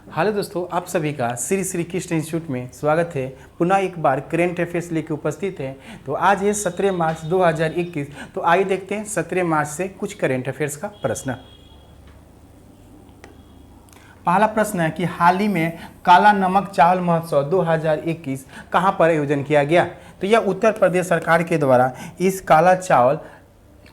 Hello दोस्तों, आप सभी का श्री श्री कृष्ण इंस्टीट्यूट में स्वागत है। पुनः एक बार करेंट अफेयर्स लेकर उपस्थित है। तो आज है 17 मार्च 2021। तो आइए देखते हैं 17 मार्च से कुछ करेंट अफेयर्स का प्रश्न। पहला प्रश्न है कि हाल ही में काला नमक चावल महोत्सव 2021 कहां पर आयोजन किया गया। तो यह उत्तर प्रदेश सरकार के द्वारा इस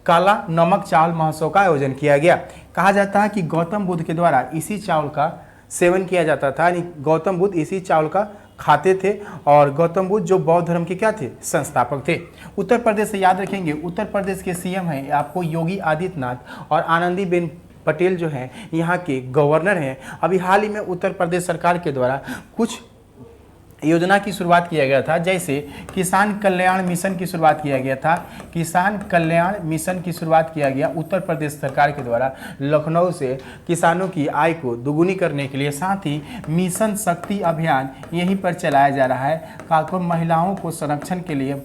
काला नमक चावल महोत्सव का आयोजन किया गया। कहा जाता है कि गौतम बुद्ध के द्वारा इसी चावल का सेवन किया जाता था, यानी गौतम बुद्ध इसी चावल का खाते थे। और गौतम बुद्ध जो बौद्ध धर्म के क्या थे, संस्थापक थे। उत्तर प्रदेश से याद रखेंगे, उत्तर प्रदेश के सीएम हैं आपको योगी आदित्यनाथ, और आनंदीबेन पटेल जो हैं यहाँ के गवर्नर हैं। अभी हाल ही में उत्तर प्रदेश सरकार के द्वारा कुछ योजना की शुरुआत किया गया था, जैसे किसान कल्याण मिशन की शुरुआत किया गया था। किसान कल्याण मिशन की शुरुआत किया गया उत्तर प्रदेश सरकार के द्वारा लखनऊ से किसानों की आय को दोगुनी करने के लिए। साथ ही मिशन शक्ति अभियान यहीं पर चलाया जा रहा है। खासकर महिलाओं को संरक्षण के लिए,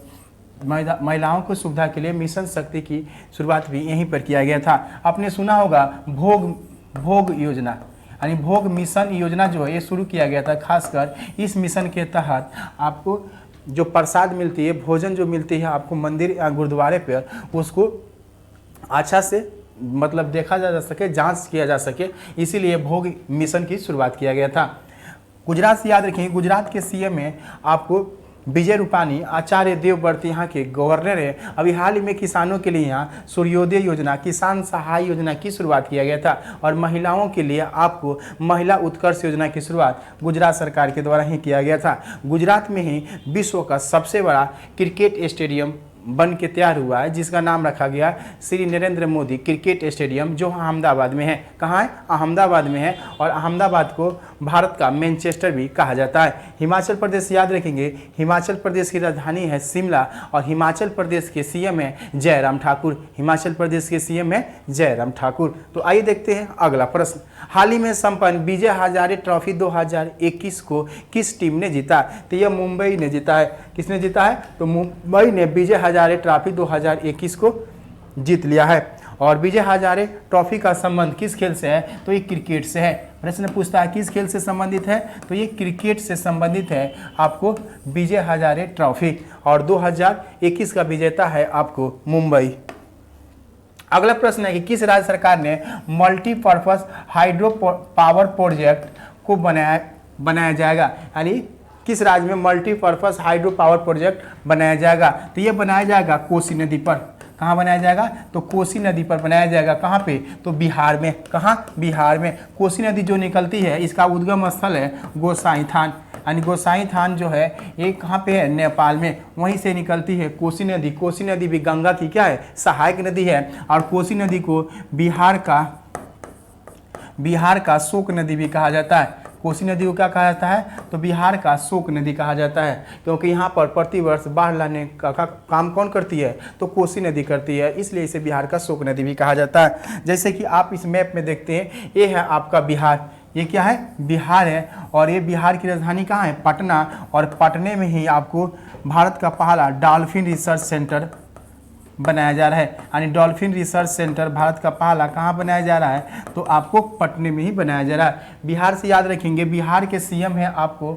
महिलाओं को सुविधा के लिए मिशन शक्ति की शुरुआत भी यहीं पर किया गया था। आपने सुना होगा भोग योजना, यानी भोग मिशन योजना जो है ये शुरू किया गया था। खासकर इस मिशन के तहत आपको जो प्रसाद मिलती है, भोजन जो मिलती है आपको मंदिर या गुरुद्वारे पर, उसको अच्छा से मतलब देखा जा सके, जांच किया जा सके, इसीलिए भोग मिशन की शुरुआत किया गया था। गुजरात से याद रखें, गुजरात के सीएम में आपको विजय रूपानी, आचार्य देवव्रत यहाँ के गवर्नर है। अभी हाल ही में किसानों के लिए यहाँ सूर्योदय योजना, किसान सहाय योजना की शुरुआत किया गया था। और महिलाओं के लिए आपको महिला उत्कर्ष योजना की शुरुआत गुजरात सरकार के द्वारा ही किया गया था। गुजरात में ही विश्व का सबसे बड़ा क्रिकेट स्टेडियम बन के तैयार हुआ है, जिसका नाम रखा गया श्री नरेंद्र मोदी क्रिकेट स्टेडियम, जो अहमदाबाद में है। कहाँ है? अहमदाबाद में है। और अहमदाबाद को भारत का मैनचेस्टर भी कहा जाता है। हिमाचल प्रदेश याद रखेंगे, हिमाचल प्रदेश की राजधानी है शिमला, और हिमाचल प्रदेश के सीएम है जयराम ठाकुर। हिमाचल प्रदेश के सीएम है जयराम ठाकुर। तो आइए देखते हैं अगला प्रश्न। हाल ही में संपन्न विजय हजारे ट्रॉफी 2021 को किस टीम ने जीता? तो यह मुंबई ने जीता है। किसने जीता है? तो मुंबई ने विजय हजारे ट्रॉफी 2021 को जीत लिया है। और विजय हजारे ट्रॉफी का संबंध किस खेल से है? तो ये क्रिकेट से है। प्रश्न पूछता है किस खेल से संबंधित है? तो ये क्रिकेट से संबंधित है आपको विजय हजारे ट्रॉफी। और 2021 का विजेता है आपको मुंबई। अगला प्रश्न है कि किस राज्य सरकार ने मल्टीपर्पज हाइड्रो पावर प्रोजेक्ट को बनाया जाएगा, यानी किस राज्य में मल्टीपर्पज हाइड्रो पावर प्रोजेक्ट बनाया जाएगा? तो ये बनाया जाएगा कोसी नदी पर। कहाँ बनाया जाएगा? तो कोसी नदी पर बनाया जाएगा। कहाँ पे? तो बिहार में। कहाँ? बिहार में। कोसी नदी जो निकलती है, इसका उद्गम स्थल है गोसाई थान, यानी गोसाई थान जो है ये कहाँ पे है? नेपाल में। वहीं से निकलती है कोसी नदी। कोसी नदी भी गंगा की क्या है? सहायक नदी है। और कोसी नदी को बिहार का शोक नदी भी कहा जाता है। कोसी नदी को क्या कहा जाता है? तो बिहार का शोक नदी कहा जाता है, क्योंकि यहाँ पर प्रतिवर्ष बाढ़ लाने का काम कौन करती है? तो कोसी नदी करती है, इसलिए इसे बिहार का शोक नदी भी कहा जाता है। जैसे कि आप इस मैप में देखते हैं, ये है आपका बिहार। ये क्या है? बिहार है। और ये बिहार की राजधानी कहाँ है? पटना। और पटने में ही आपको भारत का पहला डॉल्फिन रिसर्च सेंटर बनाया जा रहा है, यानी डॉल्फिन रिसर्च सेंटर भारत का पहला कहाँ बनाया जा रहा है? तो आपको पटने में ही बनाया जा रहा है। बिहार से याद रखेंगे, बिहार के सीएम है आपको,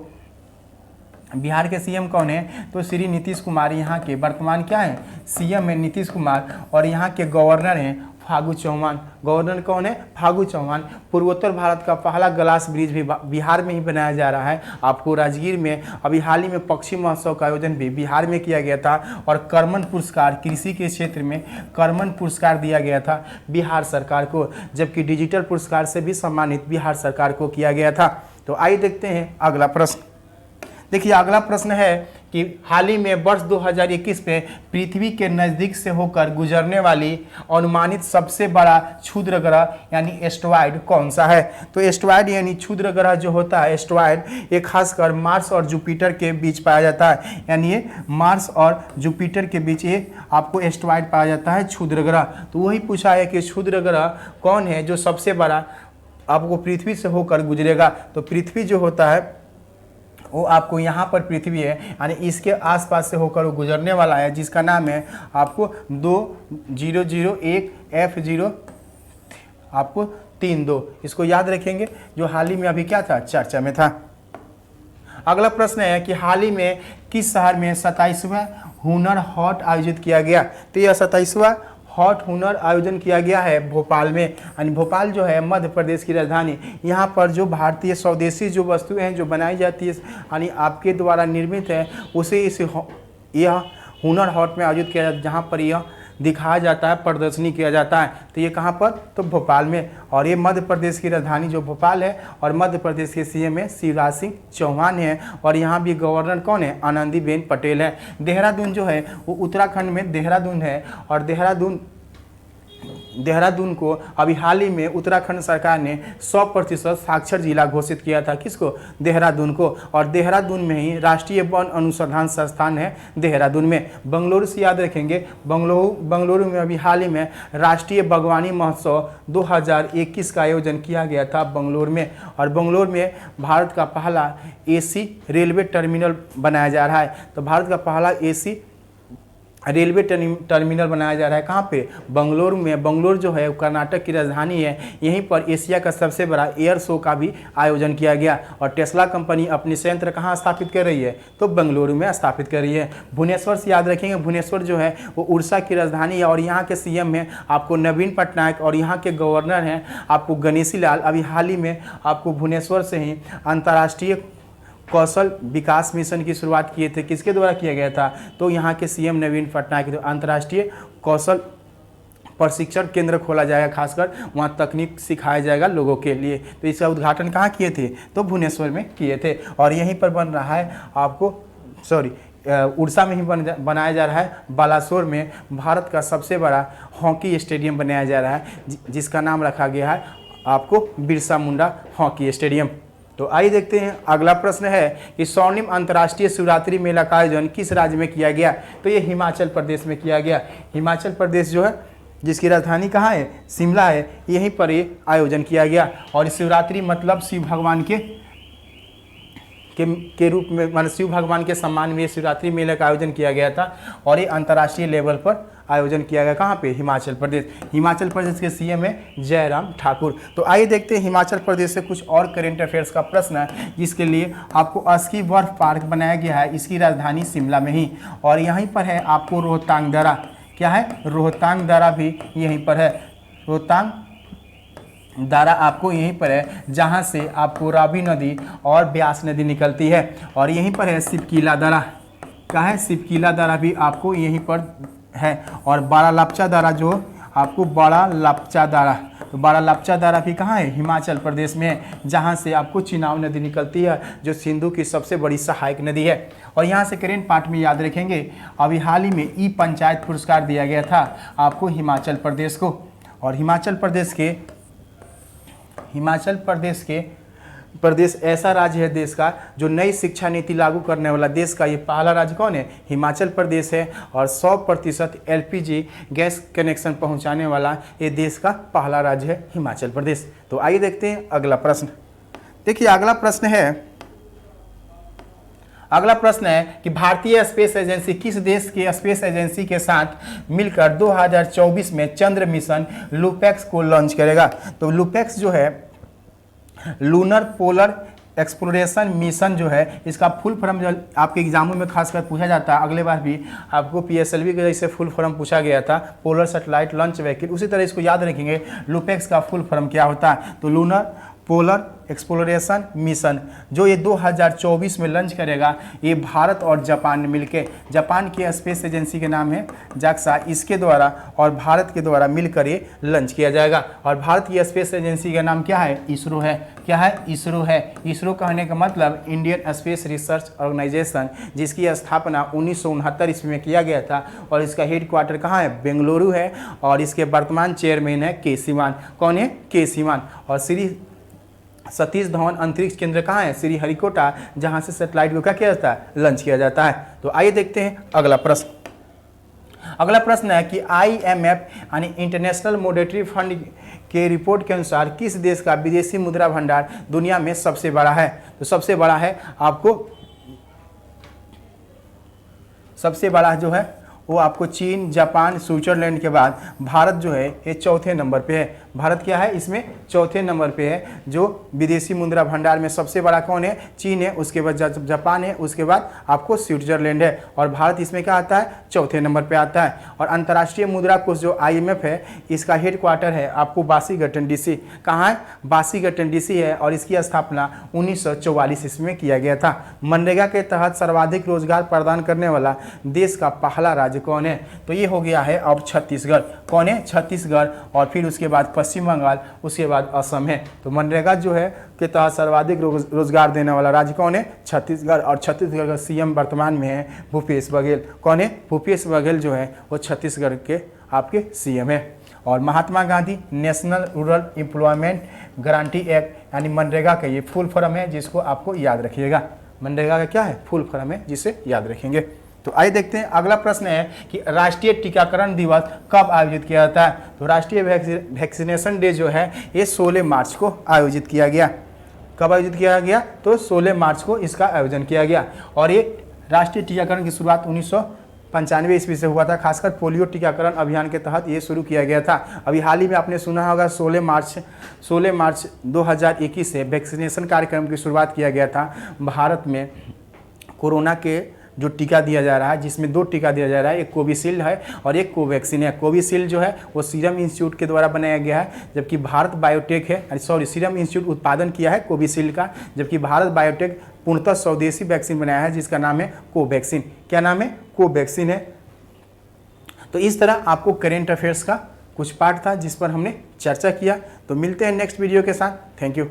बिहार के सीएम कौन है? तो श्री नीतीश कुमार यहाँ के वर्तमान क्या है? सीएम है नीतीश कुमार। और यहाँ के गवर्नर हैं फागू चौहान। गवर्नर कौन है? फागू चौहान। पूर्वोत्तर भारत का पहला ग्लास ब्रिज भी बिहार में ही बनाया जा रहा है आपको राजगीर में। अभी हाल ही में पक्षी महोत्सव का आयोजन भी बिहार में किया गया था। और कर्मन पुरस्कार, कृषि के क्षेत्र में कर्मन पुरस्कार दिया गया था बिहार सरकार को, जबकि डिजिटल पुरस्कार से भी सम्मानित बिहार सरकार को किया गया था। तो आइए देखते हैं अगला प्रश्न। देखिए अगला प्रश्न है कि हाल ही में वर्ष 2021 में पृथ्वी के नज़दीक से होकर गुजरने वाली अनुमानित सबसे बड़ा क्षुद्र ग्रह यानी एस्टेरॉयड कौन सा है? तो एस्टेरॉयड यानी क्षुद्र ग्रह जो होता है एस्टेरॉयड, ये खासकर मार्स और जुपिटर के बीच पाया जाता है। यानी ये मार्स और जुपिटर के बीच ये आपको एस्टेरॉयड पाया जाता है, क्षुद्र ग्रह। तो वही पूछा है कि क्षुद्र ग्रह कौन है जो सबसे बड़ा आपको पृथ्वी से होकर गुजरेगा? तो पृथ्वी जो होता है वो आपको यहाँ पर पृथ्वी है, यानी इसके आसपास से होकर वो गुजरने वाला है, जिसका नाम है आपको 2001F0 आपको 3-2, इसको याद रखेंगे, जो हाल ही में अभी क्या था, चर्चा में था। अगला प्रश्न है कि हाल ही में किस शहर में 27वां हुनर हाट आयोजित किया गया? तो यह 27वां हॉट हुनर आयोजन किया गया है भोपाल में, यानी भोपाल जो है मध्य प्रदेश की राजधानी। यहाँ पर जो भारतीय स्वदेशी जो वस्तुएं हैं जो बनाई जाती है, यानी आपके द्वारा निर्मित है, उसे यह हुनर हाट में आयोजित किया जाता है, जहाँ पर यह दिखाया जाता है, प्रदर्शनी किया जाता है। तो ये कहाँ पर, तो भोपाल में। और ये मध्य प्रदेश की राजधानी जो भोपाल है, और मध्य प्रदेश के सीएम है शिवराज सिंह चौहान है, और यहाँ भी गवर्नर कौन है, आनंदीबेन पटेल है। देहरादून जो है वो उत्तराखंड में देहरादून है, और देहरादून को अभी हाल ही में उत्तराखंड सरकार ने 100% साक्षर जिला घोषित किया था। किसको, देहरादून को। और देहरादून में ही राष्ट्रीय वन अनुसंधान संस्थान है देहरादून में। बंगलुरु से याद रखेंगे, बंगलुरु में अभी हाल ही में राष्ट्रीय बागवानी महोत्सव 2021 का आयोजन किया गया था बंगलुरु में। और बंगलुरु में भारत का पहला एसी रेलवे टर्मिनल बनाया जा रहा है। तो भारत का पहला एसी रेलवे टर्मिनल बनाया जा रहा है, कहाँ पे, बंगलुरु में। बंगलुरु जो है कर्नाटक की राजधानी है। यहीं पर एशिया का सबसे बड़ा एयर शो का भी आयोजन किया गया। और टेस्ला कंपनी अपनी संयंत्र कहाँ स्थापित कर रही है, तो बंगलुरु में स्थापित कर रही है। भुवनेश्वर से याद रखेंगे, भुवनेश्वर जो है वो उड़ीसा की राजधानी है, और यहाँ के सीएम है आपको नवीन पटनायक, और यहाँ के गवर्नर हैं आपको गणेशी लाल। अभी हाल ही में आपको भुवनेश्वर से ही अंतर्राष्ट्रीय कौशल विकास मिशन की शुरुआत किए थे। किसके द्वारा किया गया था, तो यहाँ के सीएम नवीन पटनायक। अंतर्राष्ट्रीय कौशल प्रशिक्षण केंद्र खोला जाएगा, खासकर वहाँ तकनीक सिखाया जाएगा लोगों के लिए। तो इसका उद्घाटन कहाँ किए थे, तो भुवनेश्वर में किए थे। और यहीं पर बन रहा है आपको उड़ीसा में ही बनाया जा रहा है, बालासोर में भारत का सबसे बड़ा हॉकी स्टेडियम बनाया जा रहा है, जिसका नाम रखा गया है आपको बिरसा मुंडा हॉकी स्टेडियम। तो आइए देखते हैं अगला प्रश्न है कि स्वर्णिम अंतर्राष्ट्रीय शिवरात्रि मेला का आयोजन किस राज्य में किया गया? तो ये हिमाचल प्रदेश में किया गया। हिमाचल प्रदेश जो है, जिसकी राजधानी कहाँ है, शिमला है, यहीं पर ये आयोजन किया गया। और शिवरात्रि मतलब शिव भगवान के रूप में, मतलब शिव भगवान के सम्मान में शिवरात्रि मेले का आयोजन किया गया था। और ये अंतर्राष्ट्रीय लेवल पर आयोजन किया गया, कहाँ पे, हिमाचल प्रदेश। हिमाचल प्रदेश के सीएम है जयराम ठाकुर। तो आइए देखते हैं हिमाचल प्रदेश से कुछ और करेंट अफेयर्स का प्रश्न है, जिसके लिए आपको अस्की बर्फ पार्क बनाया गया है, इसकी राजधानी शिमला में ही। और यहीं पर है आपको रोहतांग दर्रा, क्या है, रोहतांग दर्रा भी यहीं पर है। रोहतांग दर्रा आपको यहीं पर है, जहाँ से आपको रावी नदी और ब्यास नदी निकलती है। और यहीं पर है सिपकीला दर्रा, क्या है, सिपकीला दर्रा भी आपको यहीं पर है। और बड़ा लापचा दर्रा जो आपको बड़ा लापचा दर्रा, तो बड़ा लापचा दर्रा भी कहाँ है, हिमाचल प्रदेश में है, जहाँ से आपको चिनाब नदी निकलती है, जो सिंधु की सबसे बड़ी सहायक नदी है। और यहाँ से करेंट पार्ट में याद रखेंगे, अभी हाल ही में ई पंचायत पुरस्कार दिया गया था आपको हिमाचल प्रदेश को। और हिमाचल प्रदेश ऐसा राज्य है देश का जो नई शिक्षा नीति लागू करने वाला देश का ये पहला राज्य कौन है, हिमाचल प्रदेश है। और 100% एलपीजी गैस कनेक्शन पहुंचाने वाला ये देश का पहला राज्य है हिमाचल प्रदेश। तो आइए देखते हैं अगला प्रश्न। देखिए अगला प्रश्न है कि भारतीय स्पेस एजेंसी किस देश की स्पेस एजेंसी के साथ मिलकर 2024 में चंद्र मिशन लूपेक्स को लॉन्च करेगा? तो लूपेक्स जो है लूनर पोलर एक्सप्लोरेशन मिशन जो है, इसका फुल फॉर्म जो आपके एग्जामों में खासकर पूछा जाता है, अगले बार भी आपको पीएसएलवी के जैसे फुल फॉर्म पूछा गया था, पोलर सैटेलाइट लॉन्च व्हीकल, उसी तरह इसको याद रखेंगे लूपेक्स का फुल फॉर्म क्या होता है। तो लूनर पोलर एक्सप्लोरेशन मिशन जो ये 2024 में लॉन्च करेगा, ये भारत और जापान मिलके, जापान की स्पेस एजेंसी के नाम है जाक्सा, इसके द्वारा और भारत के द्वारा मिलकर ये लॉन्च किया जाएगा। और भारत की स्पेस एजेंसी का नाम क्या है, इसरो है। क्या है, इसरो है। इसरो कहने का मतलब इंडियन स्पेस रिसर्च ऑर्गेनाइजेशन, जिसकी स्थापना 1969 ईस्वी में किया गया था। और इसका हेडक्वार्टर कहाँ है, बेंगलुरु है। और इसके वर्तमान चेयरमैन है के सिवान। कौन है, के सिवान। और श्री सतीश धवन अंतरिक्ष केंद्र कहाँ है, श्री हरिकोटा, जहाँ से सैटेलाइट को क्या किया जाता है, लॉन्च किया जाता है। तो आइए देखते हैं अगला प्रश्न। अगला प्रश्न है कि IMF यानी इंटरनेशनल मॉनेटरी फंड के रिपोर्ट के अनुसार किस देश का विदेशी मुद्रा भंडार दुनिया में सबसे बड़ा है? तो सबसे बड़ा है आपको, सबसे बड़ा जो है वो आपको चीन, जापान, स्विट्जरलैंड के बाद भारत जो है ये चौथे नंबर पे है। भारत क्या है इसमें चौथे नंबर पे है। जो विदेशी मुद्रा भंडार में सबसे बड़ा कौन है? चीन है, उसके बाद जापान है, उसके बाद आपको स्विट्जरलैंड है, और भारत इसमें क्या आता है? चौथे नंबर पे आता है। और अंतर्राष्ट्रीय मुद्रा कोष जो IMF है, इसका हेडक्वार्टर है आपको वाशिंगटन DC। कहाँ है? वाशिंगटन DC है, और इसकी स्थापना 1944 ईस्वी में किया गया था। मनरेगा के तहत सर्वाधिक रोजगार प्रदान करने वाला देश का पहला राज्य कौन है? तो ये हो गया है अब छत्तीसगढ़। कौन है? छत्तीसगढ़। और फिर उसके बाद पश्चिम बंगाल, उसके बाद असम है। तो मनरेगा जो है के तहत सर्वाधिक रोजगार देने वाला राज्य कौन है? छत्तीसगढ़। और छत्तीसगढ़ का CM वर्तमान में है भूपेश बघेल। कौन है? भूपेश बघेल जो है वो छत्तीसगढ़ के आपके CM है। और Mahatma Gandhi national rural employment guarantee act यानी मनरेगा का ये फुल फॉर्म है, जिसको आपको याद रखिएगा। मनरेगा का क्या है? फुल फॉर्म है, जिसे याद रखेंगे। तो आइए देखते हैं अगला प्रश्न है कि राष्ट्रीय टीकाकरण दिवस कब आयोजित किया जाता है? तो राष्ट्रीय वैक्सीनेशन डे जो है ये 16 मार्च को आयोजित किया गया। कब आयोजित किया गया? तो 16 मार्च को इसका आयोजन किया गया। और ये राष्ट्रीय टीकाकरण की शुरुआत 1995 ईस्वी से हुआ था। खासकर पोलियो टीकाकरण अभियान के तहत ये शुरू किया गया था। अभी हाल ही में आपने सुना होगा 16 मार्च 2021 से वैक्सीनेशन कार्यक्रम की शुरुआत किया गया था। भारत में कोरोना के जो टीका दिया जा रहा है, जिसमें 2 टीका दिया जा रहा है, एक कोविशील्ड है और एक कोवैक्सीन है। कोविशील्ड जो है वो सीरम इंस्टीट्यूट के द्वारा बनाया गया है, जबकि भारत बायोटेक है, सीरम इंस्टीट्यूट उत्पादन किया है कोविशील्ड का, जबकि भारत बायोटेक पूर्णतः स्वदेशी वैक्सीन बनाया है, जिसका नाम है कोवैक्सीन। क्या नाम है? कोवैक्सीन है। तो इस तरह आपको करेंट अफेयर्स का कुछ पार्ट था जिस पर हमने चर्चा किया। तो मिलते हैं नेक्स्ट वीडियो के साथ। Thank you.